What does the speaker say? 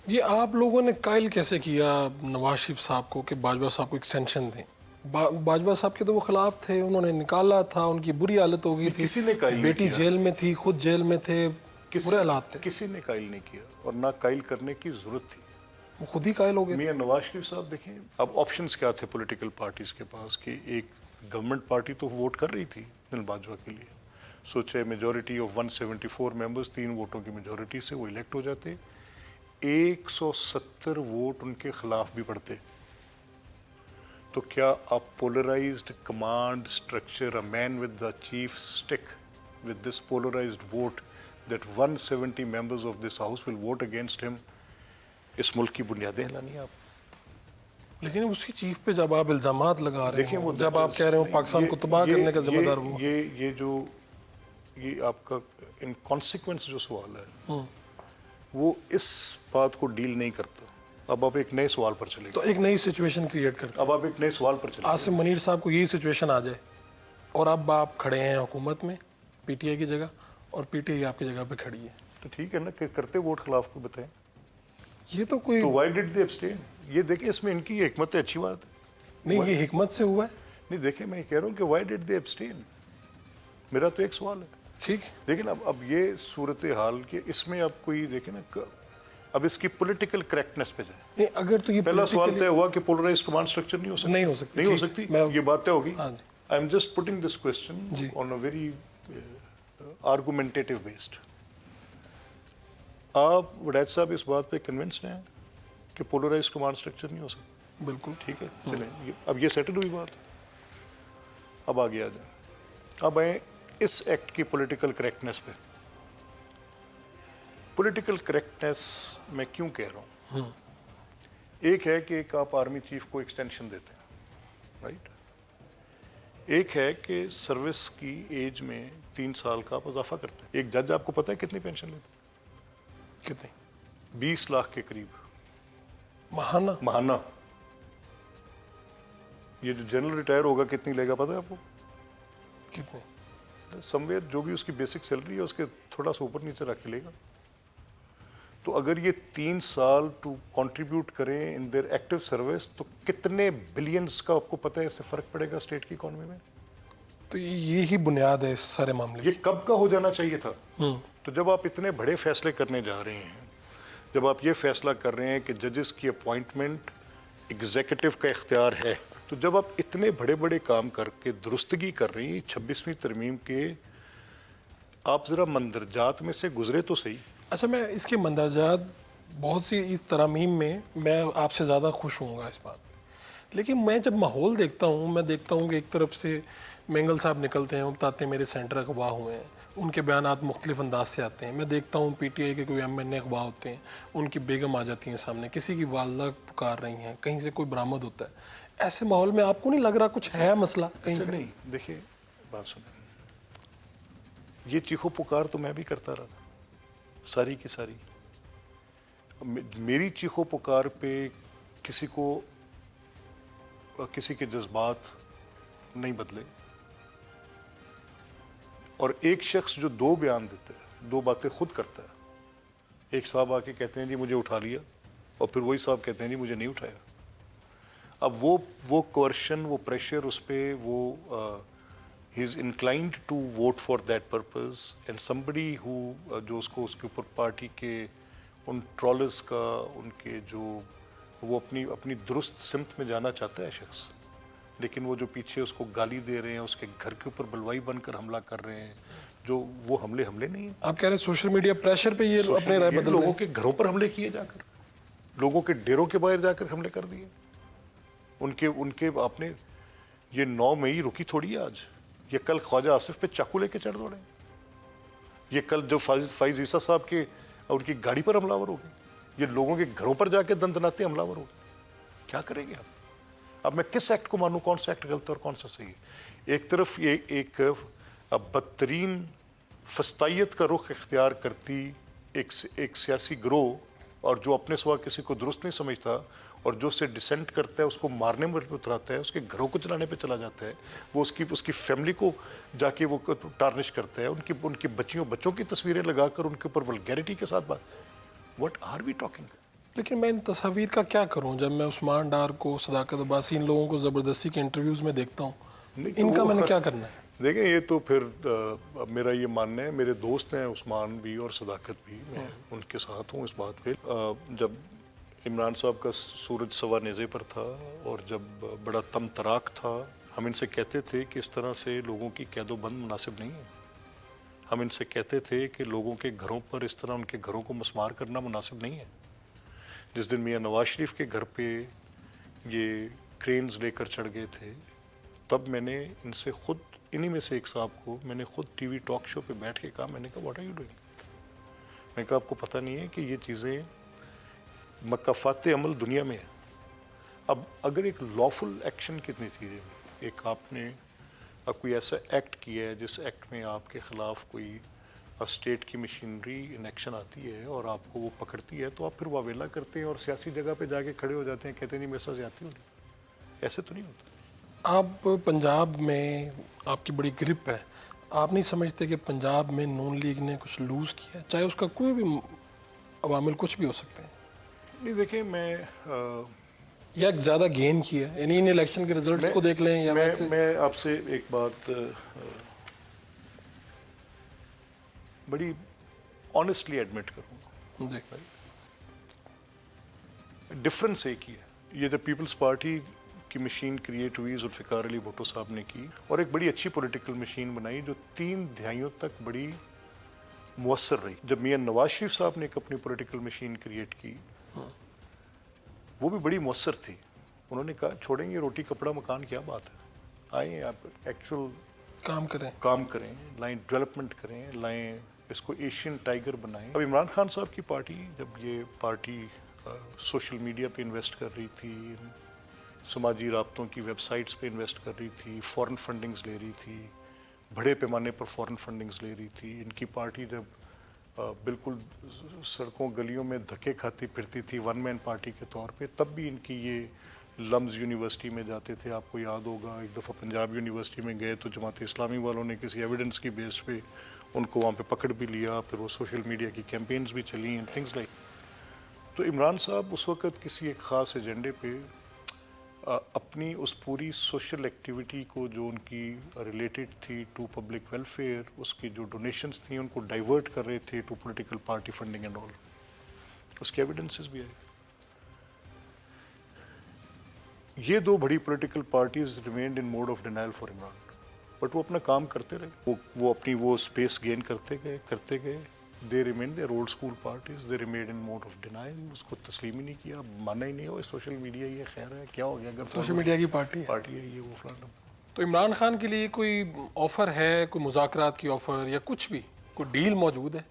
یہ آپ لوگوں نے قائل کیسے کیا نواز شریف صاحب کو کہ باجوہ صاحب کو ایکسٹینشن دیں؟ باجوہ صاحب کے تو وہ خلاف تھے، انہوں نے نکالا تھا، ان کی بری حالت ہو گئی تھی، کسی نے قائل نہیں بیٹی کیا، جیل میں تھی، خود جیل میں تھے، برے حالات تھے، کسی نے قائل نہیں کیا اور نہ قائل کرنے کی ضرورت تھی۔ وہ خود ہی قائل ہو گئے تھے۔ میاں نواز شریف صاحب دیکھیں، اب آپشنز کیا تھے پولیٹیکل پارٹیز کے پاس کہ ایک گورنمنٹ پارٹی تو ووٹ کر رہی تھی نل باجوہ کے لیے، سوچے میجورٹی آف 174 ممبرز، 3 ووٹوں کی میجورٹی سے وہ الیکٹ ہو جاتے، 170 ووٹ ان کے خلاف بھی پڑتے، تو کیا اب polarized command structure, a man with the chief stick with this polarized vote that 170 members of this house will vote against ہم، اس ملک کی بنیادیں ہلانی ہیں آپ؟ لیکن اسی چیف پہ جب آپ الزامات لگا رہے دیکھیں ہیں، وہ جب آپ کہہ رہے ہو پاکستان کو تباہ کرنے کا ذمہ دار وہ، یہ جو یہ آپ کا ان کانسیکوینس جو سوال ہے وہ اس بات کو ڈیل نہیں کرتا۔ اب آپ ایک نئے سوال پر چلے تو گئے، ایک نئی سچویشن کریٹ کرتے اب آپ ایک نئے سوال پر چلے گئے۔ عاصم منیر صاحب کو یہی سچویشن آ جائے اور اب آپ کھڑے ہیں حکومت میں پی ٹی آئی کی جگہ اور پی ٹی آئی آپ کی جگہ پہ کھڑی ہے، تو ٹھیک ہے نا، کہ کرتے ووٹ خلاف کو بتائیں، یہ تو کوئی تو وائی ڈڈ دے ابسٹین؟ یہ دیکھیں اس میں ان کی حکمت ہے، اچھی بات ہے۔ نہیں، یہ حکمت سے ہوا ہے، نہیں دیکھیں، میں یہ کہہ رہا ہوں کہ وائی ڈڈ دے ابسٹین، میرا تو ایک سوال ہے۔ ٹھیک ہے۔ لیکن اب یہ صورتحال کہ اس میں اب کوئی دیکھیں نا، اب اس کی پولیٹیکل کریکٹنس پہ جائیں۔ نہیں، اگر تو یہ پہلا سوال politically- طے ہوا کہ پولرائزڈ کمانڈ اسٹرکچر نہیں ہو سکتی، نہیں ہو سکتی، نہیں ہو ٹھیک، سکتی، میں- یہ بات طے ہوگی۔ ہاں جی، I am just putting this question جی۔ On a very argumentative based. آپ وڈیت صاحب اس بات پہ کنونسڈ ہیں کہ پولرائزڈ کمانڈ اسٹرکچر نہیں ہو سکتا؟ بالکل ٹھیک ہے، چلیں اب یہ سیٹل ہوئی بات، اب آگے آ جائیں، اب آئیں اس ایکٹ کی پولیٹیکل کریکٹنس پہ۔ پولیٹیکل کریکٹنس میں کیوں کہہ رہا ہوں؟ ایک ہے کہ ایک آپ آرمی چیف کو ایکسٹینشن دیتے ہیں، رائٹ؟ ایک ہے کہ سروس کی ایج میں 3 سال کا آپ اضافہ کرتے ہیں۔ ایک جج آپ کو پتہ ہے کتنی پینشن لیتے ہیں؟ کتنے 20 لاکھ کے قریب ماہانہ؟ ماہانہ۔ یہ جو جنرل ریٹائر ہوگا کتنی لے گا پتہ ہے آپ کو؟ کتنے؟ سم ویئر جو بھی اس کی بیسک سیلری ہے اس کے تھوڑا سا اوپر نیچے رکھ کے لے گا۔ تو اگر یہ 3 سال ٹو کنٹریبیوٹ کریں ان دیر ایکٹیو سروس تو کتنے بلینز کا آپ کو پتہ ہے اس سے فرق پڑے گا اسٹیٹ کی اکانومی میں؟ تو یہی بنیاد ہے اس سارے معاملے یہ کب کا ہو جانا چاہیے تھا؟ تو جب آپ اتنے بڑے فیصلے کرنے جا رہے ہیں، جب آپ یہ فیصلہ کر رہے ہیں کہ ججز کی اپوائنٹمنٹ ایگزیکٹو کا اختیار ہے، تو جب آپ اتنے بڑے بڑے کام کر کے درستگی کر رہی ہیں 26ویں ترمیم کے، آپ ذرا مندرجات میں سے گزرے تو صحیح۔ اچھا، میں اس کے مندرجات بہت سی اس ترامیم میں آپ سے زیادہ خوش ہوں گا اس بات پہ، لیکن میں جب ماحول دیکھتا ہوں، میں دیکھتا ہوں کہ ایک طرف سے مینگل صاحب نکلتے ہیں، وہ بتاتے ہیں میرے سینٹر اغوا ہوئے ہیں، ان کے بیانات مختلف انداز سے آتے ہیں۔ میں دیکھتا ہوں پی ٹی آئی کے کوئی ایم این اے اغوا ہوتے ہیں، ان کی بیگم آ جاتی ہیں سامنے، کسی کی والدہ پکار رہی ہیں، کہیں سے کوئی برآمد ہوتا ہے۔ ایسے ماحول میں آپ کو نہیں لگ رہا کچھ ہے مسئلہ کہیں پہ؟ نہیں، دیکھیں بات سنیں، یہ چیخو پکار تو میں بھی کرتا رہا ساری کی ساری، میری چیخو پکار پہ کسی کے جذبات نہیں بدلے، اور ایک شخص جو 2 بیان دیتا ہے، 2 باتیں خود کرتا ہے، ایک صاحب آ کے کہتے ہیں جی مجھے اٹھا لیا، اور پھر وہی صاحب کہتے ہیں جی مجھے نہیں اٹھایا۔ اب وہ کوئرشن، وہ پریشر اس پہ، وہ he is inclined to vote for that purpose, and somebody who جو اس کے اوپر پارٹی کے ان ٹرولرز کا، ان کے جو وہ اپنی درست سمت میں جانا چاہتا ہے شخص، لیکن وہ جو پیچھے اس کو گالی دے رہے ہیں، اس کے گھر کے اوپر بلوائی بن کر حملہ کر رہے ہیں، جو وہ حملے نہیں ہیں۔ آپ کہہ رہے ہیں سوشل میڈیا پریشر پہ یہ اپنے رائے بدل لوگوں کے گھروں پر حملے کیے جا کر، لوگوں کے ڈیروں کے باہر جا کر حملے کر دیے، ان کے آپ نے، یہ 9 مئی رکی تھوڑی ہے آج، یہ کل خواجہ آصف پہ چاقو لے کے چڑھ دوڑے، یہ کل جو فائز عیسیٰ صاحب کے ان کی گاڑی پر حملہ ور ہو گئے، یہ لوگوں کے گھروں پر جا کے دندناتے حملہ ور ہو گئے۔ کیا کریں گے اب میں کس ایکٹ کو مانوں، کون سا ایکٹ غلط ہے اور کون سا صحیح ہے؟ ایک طرف یہ ایک بدترین فسطائیت کا رخ اختیار کرتی ایک سیاسی گروہ، اور جو اپنے سوا کسی کو درست نہیں سمجھتا اور جو اس سے ڈسینٹ کرتا ہے، اس کو مارنے میں اتراتا ہے، اس کے گھروں کو چلانے پہ چلا جاتا ہے، وہ اس کی فیملی کو جا کے وہ ٹارنش کرتا ہے، ان کی بچوں کی تصویریں لگا کر ان کے اوپر ولگیرٹی کے ساتھ بات۔ What are we talking? لیکن میں ان تصاویر کا کیا کروں جب میں عثمان ڈار کو، صداقت عباسی، ان لوگوں کو زبردستی کے انٹرویوز میں دیکھتا ہوں؟ نہیں تو ان کا وہ- میں نے کیا کرنا ہے؟ دیکھیں یہ تو پھر میرا یہ ماننا ہے، میرے دوست ہیں عثمان بھی اور صداقت بھی، میں ان کے ساتھ ہوں اس بات پہ۔ جب عمران صاحب کا سورج سوا نیزے پر تھا اور جب بڑا تم تراک تھا، ہم ان سے کہتے تھے کہ اس طرح سے لوگوں کی قید و بند مناسب نہیں ہے۔ ہم ان سے کہتے تھے کہ لوگوں کے گھروں پر اس طرح ان کے گھروں کو مسمار کرنا مناسب نہیں ہے۔ جس دن میاں نواز شریف کے گھر پہ یہ کرینز لے کر چڑھ گئے تھے، تب میں نے ان سے خود، انہی میں سے ایک صاحب کو میں نے خود ٹی وی ٹاک شو پہ بیٹھ کے کہا، میں نے کہا واٹ آر یو ڈوئنگ؟ میں نے کہا آپ کو پتہ نہیں ہے کہ یہ چیزیں مکافات عمل دنیا میں ہیں۔ اب اگر ایک لافل ایکشن کے نتیجے میں ایک آپ نے کوئی ایسا ایکٹ کیا ہے جس ایکٹ میں آپ کے خلاف کوئی اسٹیٹ کی مشینری ان ایکشن آتی ہے اور آپ کو وہ پکڑتی ہے، تو آپ پھر واویلا کرتے ہیں اور سیاسی جگہ پہ جا کے کھڑے ہو جاتے ہیں، کہتے ہیں نہیں میرے ساتھ زیادتی ہو رہی۔ ایسے تو نہیں ہوتا۔ آپ پنجاب میں آپ کی بڑی گرپ ہے، آپ نہیں سمجھتے کہ پنجاب میں نون لیگ نے کچھ لوز کیا ہے؟ چاہے اس کا کوئی بھی عوامل کچھ بھی ہو سکتے ہیں، نہیں دیکھیں، میں یا زیادہ گین کیا ہے، یعنی ان الیکشن کے ریزلٹس کو دیکھ لیں یا ویسے؟ میں آپ سے ایک بات بڑی آنیسٹلی ایڈمٹ کروں گا۔ جی ڈفرنس ایک ہی ہے، یہ جب پیپلز پارٹی کی مشین کریٹ ہوئی ذوالفقار علی بھٹو صاحب نے کی اور ایک بڑی اچھی پولیٹیکل مشین بنائی جو 3 دہائیوں تک بڑی مؤثر رہی۔ جب میاں نواز شریف صاحب نے ایک اپنی پولیٹیکل مشین کریٹ کی، وہ بھی بڑی مؤثر تھی۔ انہوں نے کہا چھوڑیں گے روٹی کپڑا مکان، کیا بات ہے، آئیں آپ ایکچوئل کام کریں، لائیں ڈیولپمنٹ کریں، لائیں اس کو ایشین ٹائیگر بنائیں۔ اب عمران خان صاحب کی پارٹی، جب یہ پارٹی سوشل میڈیا پہ انویسٹ کر رہی تھی، سماجی رابطوں کی ویب سائٹس پہ انویسٹ کر رہی تھی، فورن فنڈنگز لے رہی تھی، بڑے پیمانے پر فورن فنڈنگز لے رہی تھی، ان کی پارٹی جب بالکل سڑکوں گلیوں میں دھکے کھاتی پھرتی تھی ون مین پارٹی کے طور پہ، تب بھی ان کی یہ لمز یونیورسٹی میں جاتے تھے۔ آپ کو یاد ہوگا ایک دفعہ پنجاب یونیورسٹی میں گئے تو جماعت اسلامی والوں نے کسی ایویڈنس کی بیس پہ ان کو وہاں پہ پکڑ بھی لیا، پھر وہ سوشل میڈیا کی کیمپینز بھی چلی ہیں، تھنگز لائک۔ تو عمران صاحب اس وقت کسی ایک خاص ایجنڈے پہ اپنی اس پوری سوشل ایکٹیویٹی کو جو ان کی ریلیٹڈ تھی ٹو پبلک ویلفیئر، اس کی جو ڈونیشنز تھیں ان کو ڈائیورٹ کر رہے تھے to political party funding and all. اس کے ایویڈنسز بھی آئے۔ یہ 2 بڑی political parties remained in mode of denial for Imran, but وہ اپنا کام کرتے رہے، وہ اپنی وہ اسپیس گین کرتے گئے۔ They remain there old school parties, they remain in mode of denial, اس کو تسلیم ہی نہیں کیا، مانا ہی نہیں ہو سوشل میڈیا یہ خیر ہے، کیا ہو گیا اگر سوشل میڈیا کی پارٹی ہے یہ وہ فلانا۔ تو عمران خان کے لیے کوئی آفر ہے، کوئی مذاکرات کی آفر یا کچھ بھی، کوئی ڈیل موجود ہے؟